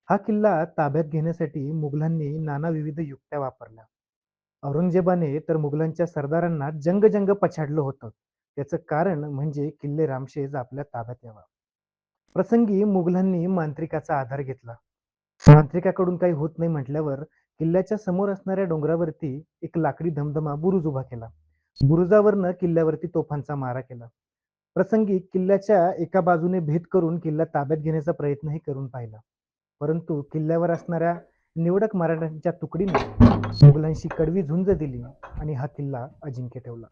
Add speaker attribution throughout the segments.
Speaker 1: हा किल्ला ताब्यात घेण्यासाठी मुघलांनी नाना विविध युक्त्या वापरल्या. औरंगजेबाने तर मुघलांच्या सरदारांना जंग पछाडलं होतं. त्याचं कारण म्हणजे किल्ले रामशेज आपल्या ताब्यात यावा. प्रसंगी मुघलांनी मांत्रिकाचा आधार घेतला. मांत्रिकाकडून काही होत नाही म्हटल्यावर किल्ल्याच्या समोर असणाऱ्या डोंगरावरती एक लाकडी धमधमा बुरुज उभा केला. बुरुजावरनं किल्ल्यावरती तोफांचा मारा केला. प्रसंगी किल्ल्याच्या एका बाजूने भेद करून किल्ला ताब्यात घेण्याचा प्रयत्नही करून पाहिला. परंतु किल्ल्यावर असणाऱ्या निवडक मराठ्यांच्या तुकडीने मुघलांशी कडवी झुंज दिली आणि हा किल्ला अजिंक्य ठेवला.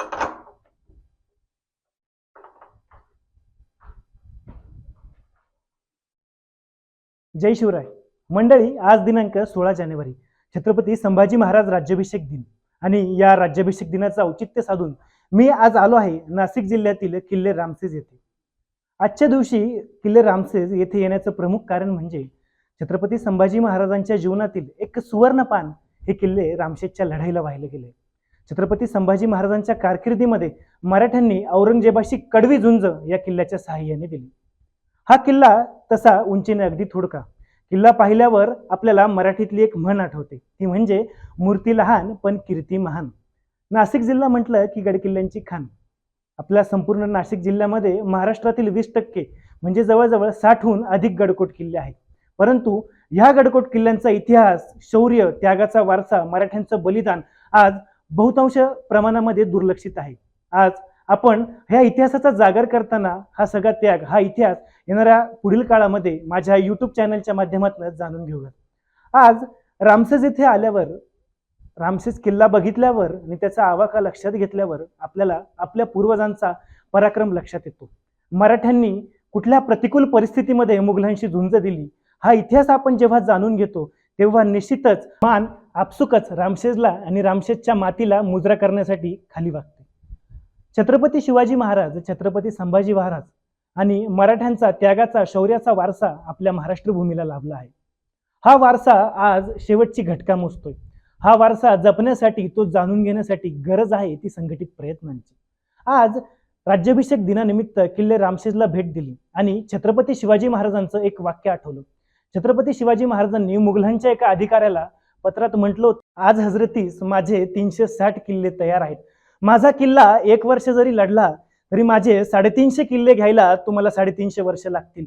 Speaker 2: जय शिवराय. मंडळी, आज दिनांक 16 जानेवारी छत्रपती संभाजी महाराज राज्याभिषेक दिन आणि या राज्याभिषेक दिनाचं औचित्य साधून मी आज आलो आहे नाशिक जिल्ह्यातील किल्ले रामसेज येथे. आजच्या दिवशी किल्ले रामसेज येथे येण्याचं प्रमुख कारण म्हणजे छत्रपती संभाजी महाराजांच्या जीवनातील एक सुवर्णपान हे किल्ले रामशेजच्या लढाईला वाहिले गेले. छत्रपती संभाजी महाराजांच्या कारकिर्दीमध्ये मराठ्यांनी औरंगजेबाशी कडवी झुंज या किल्ल्याच्या सहाय्याने दिली. हा किल्ला तसा उंचीने अगदी थोडका. किल्ला पाहिल्यावर आपल्याला मराठीतली एक म्हण आठवते, ती म्हणजे मूर्ती लहान पण कीर्ती महान. नाशिक जिल्हा म्हटलं की गडकिल्ल्यांची खाण. आपल्या संपूर्ण नाशिक जिल्ह्यामध्ये महाराष्ट्रातील 20% म्हणजे जवळजवळ 60हून अधिक गडकोट किल्ले आहेत. परंतु ह्या गडकोट किल्ल्यांचा इतिहास, शौर्य, त्यागाचा वारसा, मराठ्यांचं बलिदान आज बहुतांश प्रमाणामध्ये दुर्लक्षित आहे. आज आपण ह्या इतिहासाचा जागर करताना हा सगळा त्याग, हा इतिहास येणाऱ्या पुढील काळामध्ये माझ्या युट्यूब चॅनलच्या माध्यमातून जाणून घेऊया. आज रामसेज येथे आल्यावर, रामसेज किल्ला बघितल्यावर आणि त्याचा आवाका लक्षात घेतल्यावर आपल्याला आपल्या पूर्वजांचा पराक्रम लक्षात येतो. मराठ्यांनी कुठल्या प्रतिकूल परिस्थितीमध्ये मुघलांशी झुंज दिली, हा इतिहास आपण जेव्हा जाणून घेतो तेव्हा निश्चितच मान आपसुकच रामसेजला आणि रामसेजच्या मातीला मुजरा करण्यासाठी खाली वागते. छत्रपती शिवाजी महाराज, छत्रपती संभाजी महाराज आणि मराठ्यांचा त्यागाचा, शौर्याचा वारसा आपल्या महाराष्ट्र भूमीला लाभला आहे. हा वारसा आज शेवटची घटका मोजतोय. हा वारसा जपण्यासाठी, तो जाणून घेण्यासाठी गरज आहे ती संघटित प्रयत्नांची. आज राज्याभिषेक दिनानिमित्त किल्ले रामशेजला भेट दिली आणि छत्रपती शिवाजी महाराजांचं एक वाक्य आठवलं. छत्रपती शिवाजी महाराजांनी मुघलांच्या एका अधिकाऱ्याला पत्रात म्हटलं होतं, आज हजरतीस माझे 360 किल्ले तयार आहेत. माझा किल्ला 1 वर्ष जरी लढला तरी माझे 350 किल्ले घ्यायला तुम्हाला 350 वर्ष लागतील.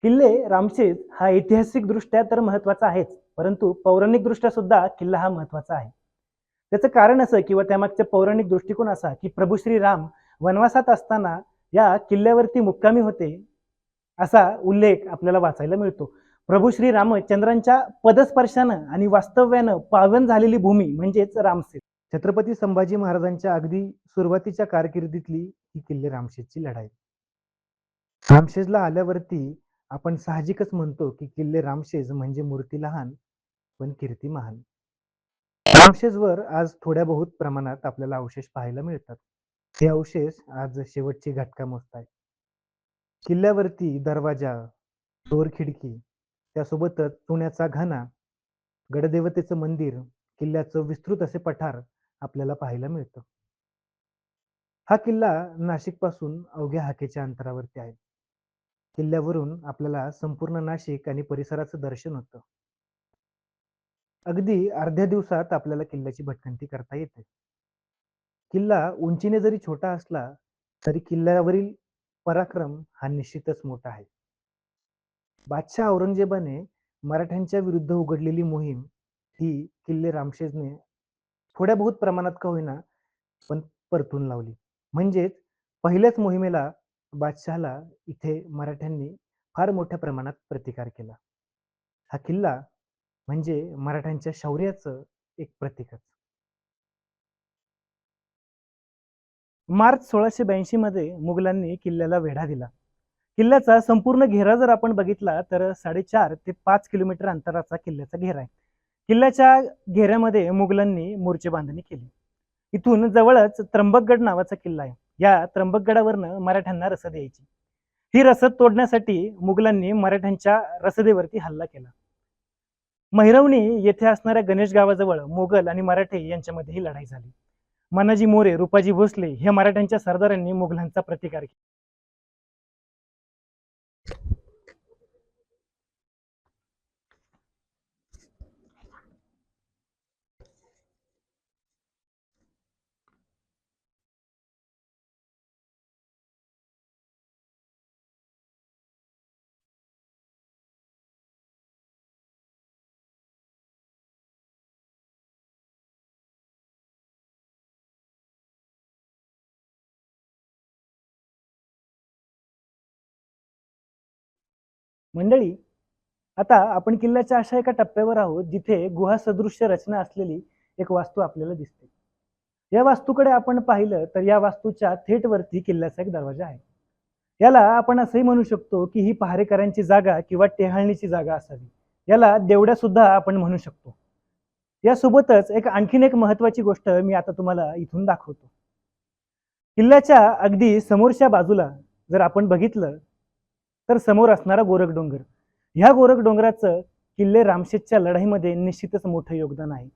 Speaker 2: किल्ले रामशेज हा ऐतिहासिक दृष्ट्या तर महत्वाचा आहेच, परंतु पौराणिक दृष्ट्या सुद्धा किल्ला हा महत्वाचा आहे. त्याचं कारण असं किंवा त्यामागचा पौराणिक दृष्टिकोन असा की प्रभू श्रीराम वनवासात असताना या किल्ल्यावरती मुक्कामी होते, असा उल्लेख आपल्याला वाचायला मिळतो. प्रभू श्री रामचंद्रांच्या पदस्पर्शानं आणि वास्तव्यानं पावन झालेली भूमी म्हणजेच रामसेज.
Speaker 1: छत्रपती संभाजी महाराजांच्या अगदी सुरुवातीच्या कारकिर्दीतली ही किल्ले रामशेजची लढाई. रामशेजला आल्यावरती आपण साहजिकच म्हणतो की किल्ले रामशेज म्हणजे मूर्ती लहान पण कीर्ती महान. रामशेजवर आज थोड्या बहुत प्रमाणात आपल्याला अवशेष पाहायला मिळतात. हे अवशेष आज शेवटची घटका मोजतायत. किल्ल्यावरती दरवाजा, दोरखिडकी, त्यासोबतच चुन्याचा घाणा, गडदेवतेचं मंदिर, किल्ल्याचं विस्तृत असे पठार आपल्याला पाहायला मिळतं. हा किल्ला नाशिकपासून अवघ्या हाकेच्या अंतरावरती आहे. किल्ल्यावरून आपल्याला संपूर्ण नाशिक आणि परिसराचं दर्शन होतं. अगदी अर्ध्या दिवसात आपल्याला किल्ल्याची भटकंती करता येते. किल्ला उंचीने जरी छोटा असला तरी किल्ल्यावरील पराक्रम हा निश्चितच मोठा आहे. बादशाह औरंगजेबाने मराठ्यांच्या विरुद्ध उघडलेली मोहीम ही किल्ले रामशेजने थोड्या बहुत प्रमाणात का होईना पण परतून लावली. म्हणजेच पहिल्याच मोहिमेला बादशहाला इथे मराठ्यांनी फार मोठ्या प्रमाणात प्रतिकार केला. हा किल्ला म्हणजे मराठ्यांच्या शौर्याचं एक प्रतीकच.
Speaker 2: मार्च 1682 मध्ये मुघलांनी किल्ल्याला वेढा दिला. किल्ल्याचा संपूर्ण घेरा जर आपण बघितला तर 4.5 ते 5 किलोमीटर अंतराचा किल्ल्याचा घेरा आहे. किल्ल्याच्या घेऱ्यामध्ये मुघलांनी मोर्चे बांधणी केली. इथून जवळच त्र्यंबकगड नावाचा किल्ला आहे. या त्र्यंबकगडावरनं मराठ्यांना रसद यायची. ही रसद तोडण्यासाठी मुघलांनी मराठ्यांच्या रसदेवरती हल्ला केला. महिरवणी येथे असणाऱ्या गणेश गावाजवळ मोगल आणि मराठे यांच्यामध्ये ही लढाई झाली. मानाजी मोरे, रुपाजी भोसले हे मराठ्यांच्या सरदारांनी मोगलांचा प्रतिकार केला. मंडळी, आता आपण किल्ल्याच्या अशा एका टप्प्यावर आहोत जिथे गुहा सदृश्य रचना असलेली एक वास्तू आपल्याला दिसते. या वास्तूकडे आपण पाहिलं तर या वास्तूच्या थेट वरती किल्ल्याचा एक दरवाजा आहे. याला आपण असंही म्हणू शकतो की ही पहारेकऱ्यांची जागा किंवा टेहाळणीची जागा असावी. याला देवड्या सुद्धा आपण म्हणू शकतो. यासोबतच आणखीन एक महत्वाची गोष्ट मी आता तुम्हाला इथून दाखवतो. किल्ल्याच्या अगदी समोरच्या बाजूला जर आपण बघितलं तर समोर असणारा गोरख डोंगर, ह्या गोरख डोंगराचं किल्ले रामशेजच्या लढाईमध्ये निश्चितच मोठं योगदान आहे.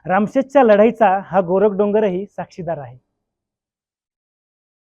Speaker 2: रामशेजच्या लढाईचा हा गोरख डोंगरही साक्षीदार आहे.